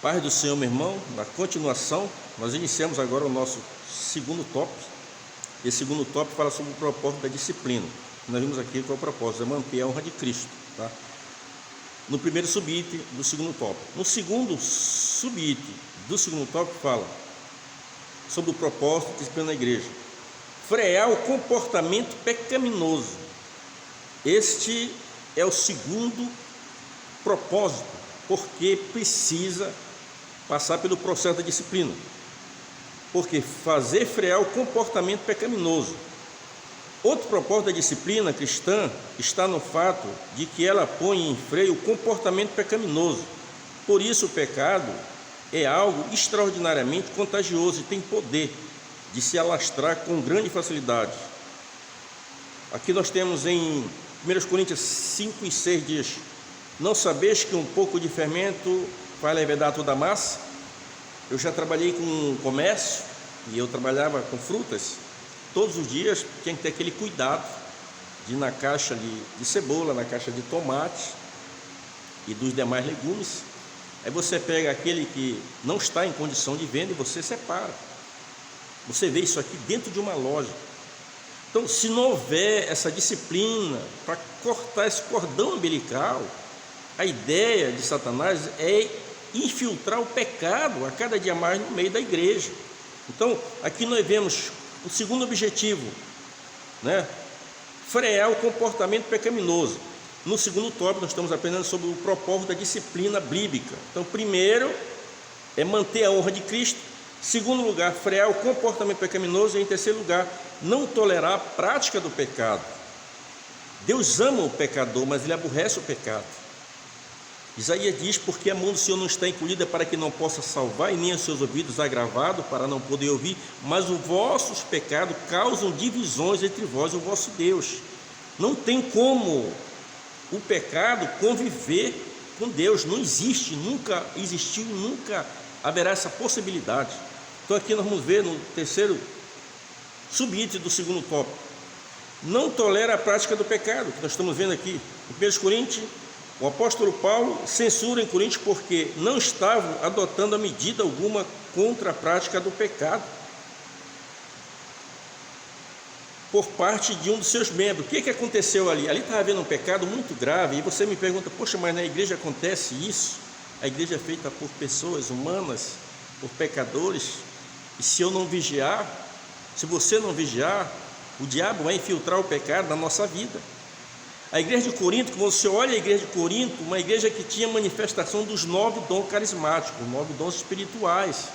Paz do Senhor, meu irmão. Na continuação, nós iniciamos agora o nosso segundo tópico. Esse segundo tópico fala sobre o propósito da disciplina. Nós vimos aqui qual é o propósito: é manter a honra de Cristo, tá? No primeiro subitem do segundo tópico. No segundo subitem do segundo tópico fala sobre o propósito da disciplina na igreja: frear o comportamento pecaminoso. Este é o segundo propósito, porque precisa passar pelo processo da disciplina. Porque fazer frear o comportamento pecaminoso. Outro propósito da disciplina cristã está no fato de que ela põe em freio o comportamento pecaminoso. Por isso, o pecado é algo extraordinariamente contagioso e tem poder de se alastrar com grande facilidade. Aqui nós temos em 1 Coríntios 5 e 6 diz: não sabeis que um pouco de fermento faz levedar toda a massa? Eu já trabalhei com comércio e eu trabalhava com frutas. Todos os dias tinha que ter aquele cuidado de ir na caixa de cebola, na caixa de tomate e dos demais legumes. Aí você pega aquele que não está em condição de venda e você separa. Você vê isso aqui dentro de uma loja. Então, se não houver essa disciplina para cortar esse cordão umbilical, a ideia de Satanás é infiltrar o pecado a cada dia mais no meio da igreja. Então, aqui nós vemos o segundo objetivo, né? Frear o comportamento pecaminoso. No segundo tópico, nós estamos aprendendo sobre o propósito da disciplina bíblica. Então, primeiro é manter a honra de Cristo. Segundo lugar, frear o comportamento pecaminoso. E em terceiro lugar, não tolerar a prática do pecado. Deus ama o pecador, mas ele aborrece o pecado. Isaías diz: porque a mão do Senhor não está encolhida para que não possa salvar, e nem os seus ouvidos agravados para não poder ouvir, mas os vossos pecados causam divisões entre vós e o vosso Deus. Não tem como o pecado conviver com Deus, não existe, nunca existiu e nunca haverá essa possibilidade. Então aqui nós vamos ver no terceiro subitem do segundo tópico: não tolera a prática do pecado, que nós estamos vendo aqui em 1 Coríntios. O apóstolo Paulo censura em Coríntios porque não estavam adotando a medida alguma contra a prática do pecado por parte de um dos seus membros. O que aconteceu ali? Ali estava havendo um pecado muito grave, e você me pergunta: poxa, mas na igreja acontece isso? A igreja é feita por pessoas humanas, por pecadores, e se eu não vigiar, se você não vigiar, o diabo vai infiltrar o pecado na nossa vida. A igreja de Corinto, quando você olha a igreja de Corinto, uma igreja que tinha manifestação dos 9 dons carismáticos, 9 dons espirituais.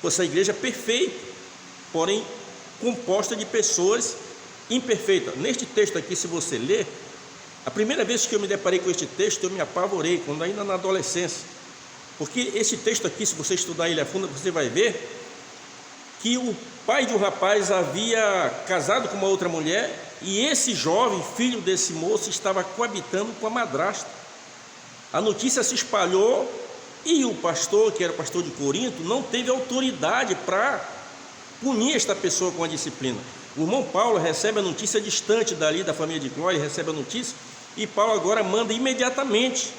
Essa igreja é perfeita, porém composta de pessoas imperfeitas. Neste texto aqui, se você ler, a primeira vez que eu me deparei com este texto, eu me apavorei, quando ainda na adolescência. Porque esse texto aqui, se você estudar ele a fundo, você vai ver que o pai de um rapaz havia casado com uma outra mulher, e esse jovem, filho desse moço, estava coabitando com a madrasta. A notícia se espalhou e o pastor, que era o pastor de Corinto, não teve autoridade para punir esta pessoa com a disciplina. O irmão Paulo recebe a notícia distante dali, da família de Clói, recebe a notícia, e Paulo agora manda imediatamente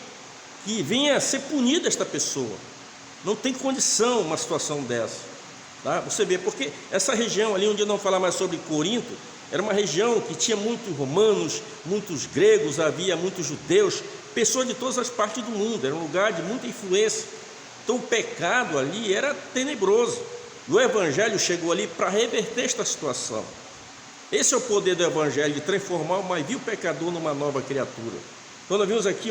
que venha ser punida esta pessoa. Não tem condição uma situação dessa, tá? Você vê, porque essa região ali, onde eu não falar mais sobre Corinto, era uma região que tinha muitos romanos, muitos gregos, havia muitos judeus, pessoas de todas as partes do mundo, era um lugar de muita influência. Então o pecado ali era tenebroso, e o evangelho chegou ali para reverter esta situação. Esse é o poder do evangelho, de transformar o mais vil pecador numa nova criatura. Então nós vimos aqui,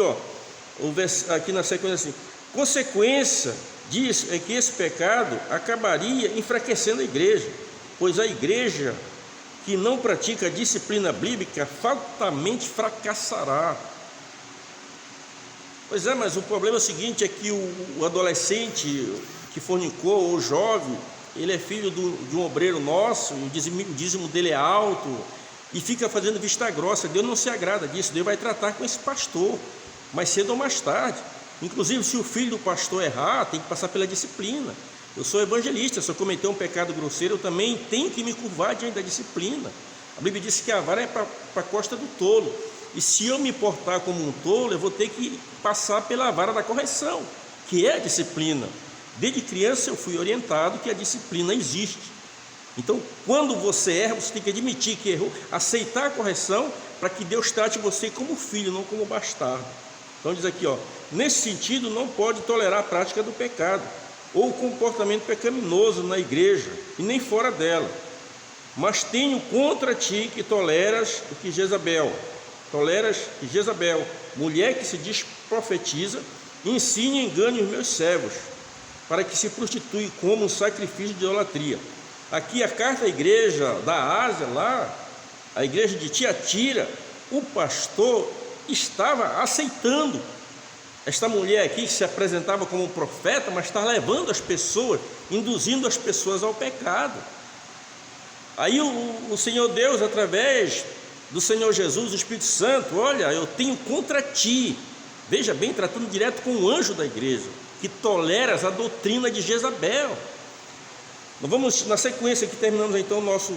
aqui na sequência assim: consequência disso é que esse pecado acabaria enfraquecendo a igreja, pois a igreja que não pratica a disciplina bíblica fatalmente fracassará. Pois é, mas o problema é o seguinte: é que o adolescente que fornicou, ou o jovem, ele é filho de um obreiro nosso, o dízimo dele é alto, e fica fazendo vista grossa. Deus não se agrada disso. Deus vai tratar com esse pastor, mais cedo ou mais tarde. Inclusive, se o filho do pastor errar, tem que passar pela disciplina. Eu sou evangelista, se eu cometer um pecado grosseiro, eu também tenho que me curvar diante da disciplina. A Bíblia diz que a vara é para a costa do tolo. E se eu me portar como um tolo, eu vou ter que passar pela vara da correção, que é a disciplina. Desde criança eu fui orientado que a disciplina existe. Então, quando você erra, você tem que admitir que errou, aceitar a correção, para que Deus trate você como filho, não como bastardo. Então diz aqui, nesse sentido, não pode tolerar a prática do pecado, ou o comportamento pecaminoso na igreja, e nem fora dela. Mas tenho contra ti que toleras Jezabel, mulher que se diz profetiza, ensina e engane os meus servos, para que se prostitui como um sacrifício de idolatria. Aqui a carta à igreja da Ásia, lá, a igreja de Tiatira, o pastor estava aceitando esta mulher aqui, que se apresentava como um profeta, mas está levando as pessoas, induzindo as pessoas ao pecado. Aí o Senhor Deus, através do Senhor Jesus, o Espírito Santo, olha, eu tenho contra ti, veja bem, tratando direto com o anjo da igreja, que toleras a doutrina de Jezabel. Nós vamos, na sequência que terminamos então o nosso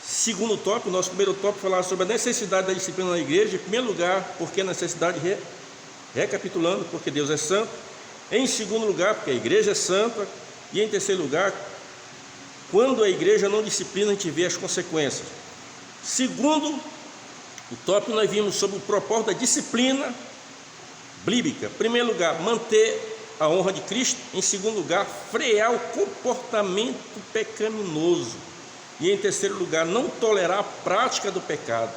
segundo tópico, o nosso primeiro tópico, falar sobre a necessidade da disciplina na igreja. Em primeiro lugar, porque a necessidade, recapitulando, porque Deus é santo. Em segundo lugar, porque a igreja é santa. E em terceiro lugar, quando a igreja não disciplina, a gente vê as consequências. Segundo o tópico, nós vimos sobre o propósito da disciplina bíblica. Em primeiro lugar, manter a honra de Cristo. Em segundo lugar, frear o comportamento pecaminoso. E em terceiro lugar, não tolerar a prática do pecado.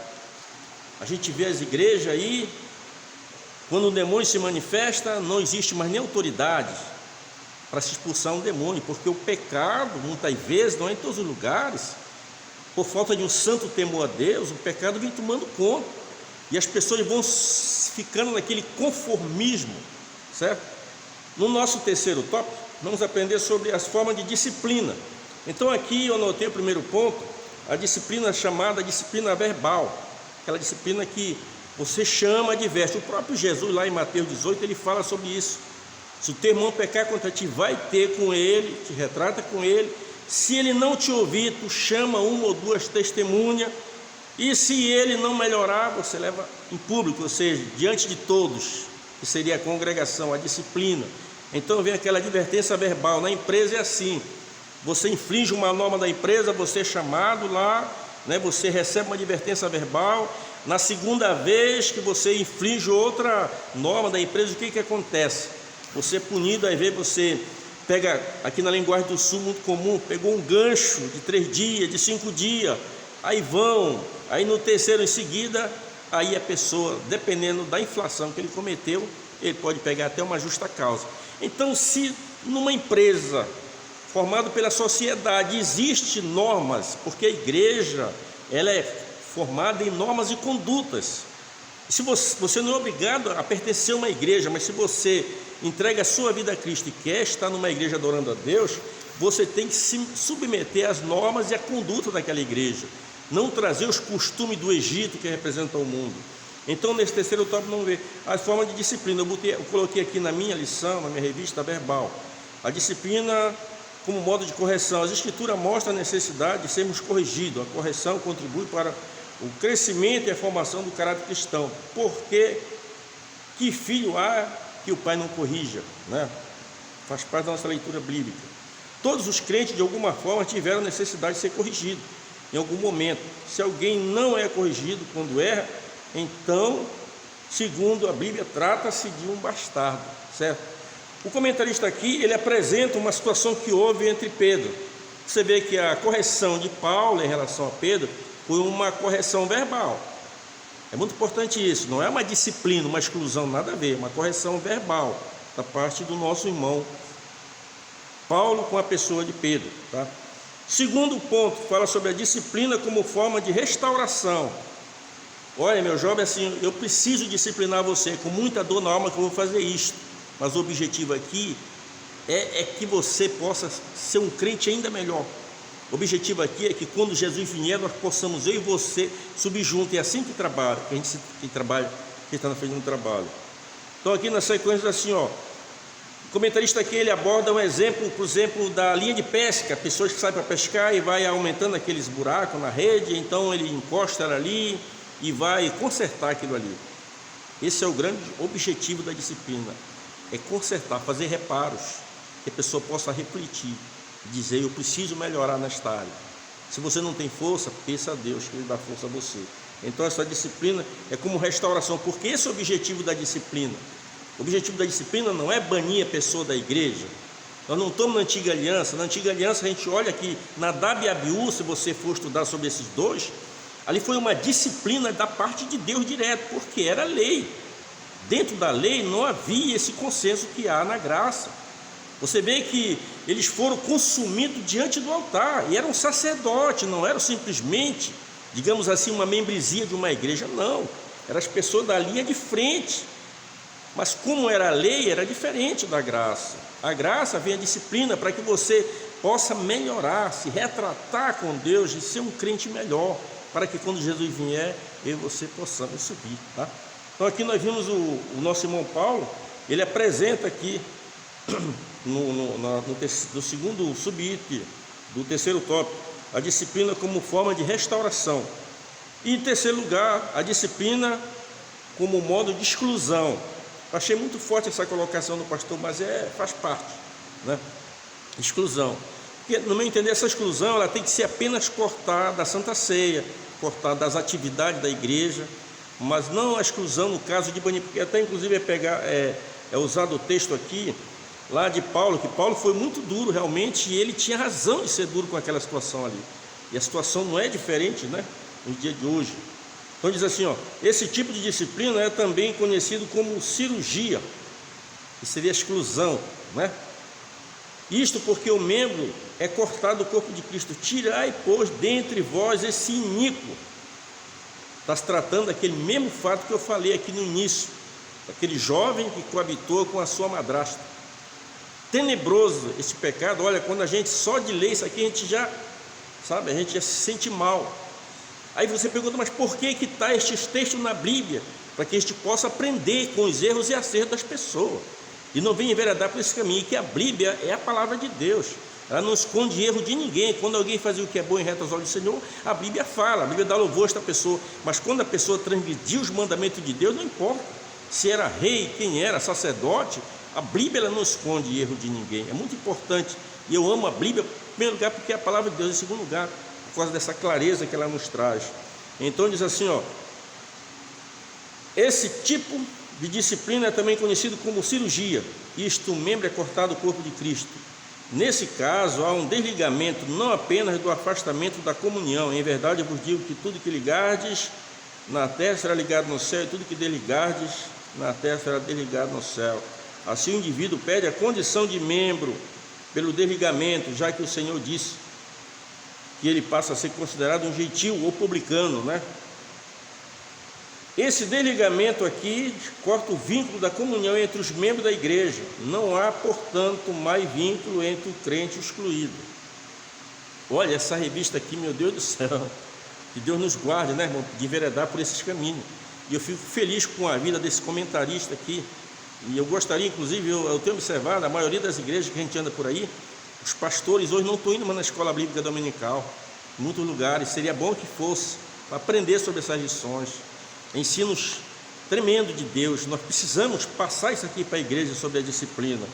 A gente vê as igrejas aí, quando o demônio se manifesta, não existe mais nem autoridade para se expulsar um demônio, porque o pecado, muitas vezes, não é em todos os lugares, por falta de um santo temor a Deus, o pecado vem tomando conta, e as pessoas vão ficando naquele conformismo, certo? No nosso terceiro tópico, vamos aprender sobre as formas de disciplina. Então aqui eu anotei o primeiro ponto, a disciplina chamada disciplina verbal, aquela disciplina que você chama, adverte. O próprio Jesus lá em Mateus 18, ele fala sobre isso. Se o teu irmão pecar contra ti, vai ter com ele, te retrata com ele. Se ele não te ouvir, tu chama uma ou duas testemunhas, e se ele não melhorar, você leva em público, ou seja, diante de todos, que seria a congregação, a disciplina. Então vem aquela advertência verbal. Na empresa é assim, você infringe uma norma da empresa, você é chamado lá, você recebe uma advertência verbal. Na segunda vez que você infringe outra norma da empresa, o que acontece? Você é punido, aí vem você pega, aqui na linguagem do sul muito comum, pegou um gancho de 3 dias, de 5 dias, aí no terceiro em seguida, aí a pessoa, dependendo da inflação que ele cometeu, ele pode pegar até uma justa causa. Então, se numa empresa formada pela sociedade existe normas, porque a igreja ela é formada em normas e condutas. Se você não é obrigado a pertencer a uma igreja, mas se você entrega a sua vida a Cristo e quer estar numa igreja adorando a Deus, você tem que se submeter às normas e à conduta daquela igreja, não trazer os costumes do Egito que representam o mundo. Então, nesse terceiro tópico, vamos ver as formas de disciplina. Eu coloquei aqui na minha lição, na minha revista verbal, a disciplina como modo de correção. As Escrituras mostram a necessidade de sermos corrigidos. A correção contribui para o crescimento e a formação do caráter cristão. Porque que filho há que o pai não corrija, Faz parte da nossa leitura bíblica. Todos os crentes, de alguma forma, tiveram necessidade de ser corrigidos em algum momento. Se alguém não é corrigido quando erra, então, segundo a Bíblia, trata-se de um bastardo, certo? O comentarista aqui, ele apresenta uma situação que houve entre Pedro. Você vê que a correção de Paulo em relação a Pedro foi uma correção verbal. É muito importante isso, não é uma disciplina, uma exclusão, nada a ver, uma correção verbal da parte do nosso irmão Paulo com a pessoa de Pedro, tá? Segundo ponto, fala sobre a disciplina como forma de restauração. Olha, meu jovem, assim, eu preciso disciplinar você, com muita dor na alma que eu vou fazer isto, mas o objetivo aqui é que você possa ser um crente ainda melhor. O objetivo aqui é que quando Jesus vier, nós possamos, eu e você, subir junto. É assim que trabalha, que a gente trabalha, que está na frente do trabalho. Então aqui na sequência assim, o comentarista aqui, ele aborda um exemplo, por exemplo, da linha de pesca. Pessoas que saem para pescar e vai aumentando aqueles buracos na rede, então ele encosta ela ali e vai consertar aquilo ali. Esse é o grande objetivo da disciplina, é consertar, fazer reparos. que a pessoa possa refletir e dizer: eu preciso melhorar nesta área. Se você não tem força, peça a Deus que Ele dá força a você. Então essa disciplina é como restauração, porque esse é o objetivo da disciplina. O objetivo da disciplina não é banir a pessoa da igreja. Nós não estamos na antiga aliança. Na antiga aliança a gente olha que Nadab e Abiú, se você for estudar sobre esses dois, ali foi uma disciplina da parte de Deus direto, porque era lei. Dentro da lei não havia esse consenso que há na graça. Você vê que eles foram consumidos diante do altar, e eram sacerdotes, não eram simplesmente, digamos assim, uma membresia de uma igreja, não. Eram as pessoas da linha de frente. Mas como era a lei, era diferente da graça. A graça vem a disciplina para que você possa melhorar, se retratar com Deus e ser um crente melhor, para que quando Jesus vier, eu e você possamos subir, tá? Então aqui nós vimos o nosso irmão Paulo, ele apresenta aqui no segundo subitem do terceiro tópico, a disciplina como forma de restauração. E em terceiro lugar, a disciplina como modo de exclusão. Achei muito forte essa colocação do pastor, mas faz parte, né? Exclusão. Porque, no meu entender, essa exclusão ela tem que ser apenas cortada da Santa Ceia, cortada das atividades da igreja, mas não a exclusão no caso de banir, porque até inclusive é usado o texto aqui, lá de Paulo, que Paulo foi muito duro realmente, e ele tinha razão de ser duro com aquela situação ali. E a situação não é diferente, né, nos dias de hoje. Então diz assim, esse tipo de disciplina é também conhecido como cirurgia, que seria a exclusão, né? Isto porque o membro é cortado do corpo de Cristo. Tirai, pois, dentre vós esse iníquo. Está se tratando daquele mesmo fato que eu falei aqui no início, daquele jovem que coabitou com a sua madrasta. Tenebroso esse pecado. Olha, quando a gente só de ler isso aqui, a gente já, sabe, a gente já se sente mal. Aí você pergunta, mas por que está estes textos na Bíblia? Para que a gente possa aprender com os erros e acertos das pessoas, e não venha enveredar por esse caminho, que a Bíblia é a palavra de Deus, ela não esconde erro de ninguém. Quando alguém fazia o que é bom e reto aos olhos do Senhor, a Bíblia fala, a Bíblia dá louvor a esta pessoa. Mas quando a pessoa transgrediu os mandamentos de Deus, não importa se era rei, quem era, sacerdote, a Bíblia ela não esconde erro de ninguém. É muito importante, e eu amo a Bíblia, em primeiro lugar, porque é a palavra de Deus, em segundo lugar, por causa dessa clareza que ela nos traz. Então diz assim, esse tipo de disciplina é também conhecido como cirurgia. Isto, o membro é cortado do corpo de Cristo. Nesse caso, há um desligamento não apenas do afastamento da comunhão. Em verdade, eu vos digo que tudo que ligardes na terra será ligado no céu, e tudo que desligardes na terra será desligado no céu. Assim o indivíduo perde a condição de membro pelo desligamento, já que o Senhor disse que ele passa a ser considerado um gentil ou publicano, né? Esse desligamento aqui corta o vínculo da comunhão entre os membros da igreja. Não há, portanto, mais vínculo entre o crente e o excluído. Olha, essa revista aqui, meu Deus do céu, que Deus nos guarde, né, irmão, de enveredar por esses caminhos. E eu fico feliz com a vida desse comentarista aqui. E eu gostaria, inclusive, eu tenho observado, a maioria das igrejas que a gente anda por aí, os pastores hoje não estão indo mais na escola bíblica dominical, em muitos lugares. Seria bom que fosse, para aprender sobre essas lições, ensinos tremendo de Deus. Nós precisamos passar isso aqui para a igreja sobre a disciplina.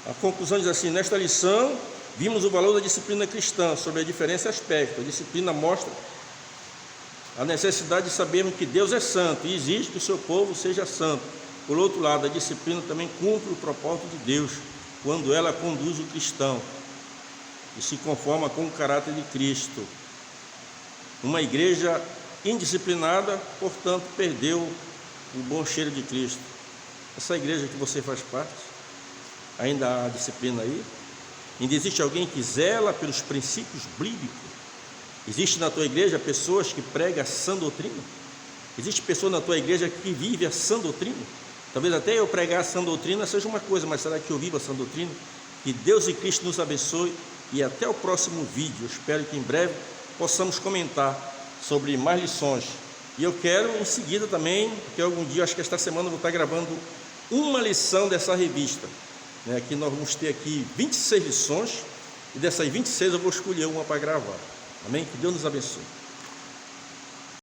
A conclusão diz assim: nesta lição vimos o valor da disciplina cristã, sobre a diferença e aspecto. A disciplina mostra a necessidade de sabermos que Deus é santo e exige que o seu povo seja santo. Por outro lado, a disciplina também cumpre o propósito de Deus, quando ela conduz o cristão e se conforma com o caráter de Cristo. Uma igreja indisciplinada, portanto, perdeu o bom cheiro de Cristo. Essa igreja que você faz parte, ainda há disciplina aí? Ainda existe alguém que zela pelos princípios bíblicos? Existe na tua igreja pessoas que pregam a sã doutrina? Existe pessoa na tua igreja que vive a sã doutrina? Talvez até eu pregar a sã doutrina seja uma coisa, mas será que eu vivo a sã doutrina? Que Deus e Cristo nos abençoe, e até o próximo vídeo. Eu espero que em breve possamos comentar sobre mais lições. E eu quero em seguida também, que algum dia, acho que esta semana eu vou estar gravando uma lição dessa revista, né? Aqui nós vamos ter aqui 26 lições, e dessas 26 eu vou escolher uma para gravar. Amém? Que Deus nos abençoe.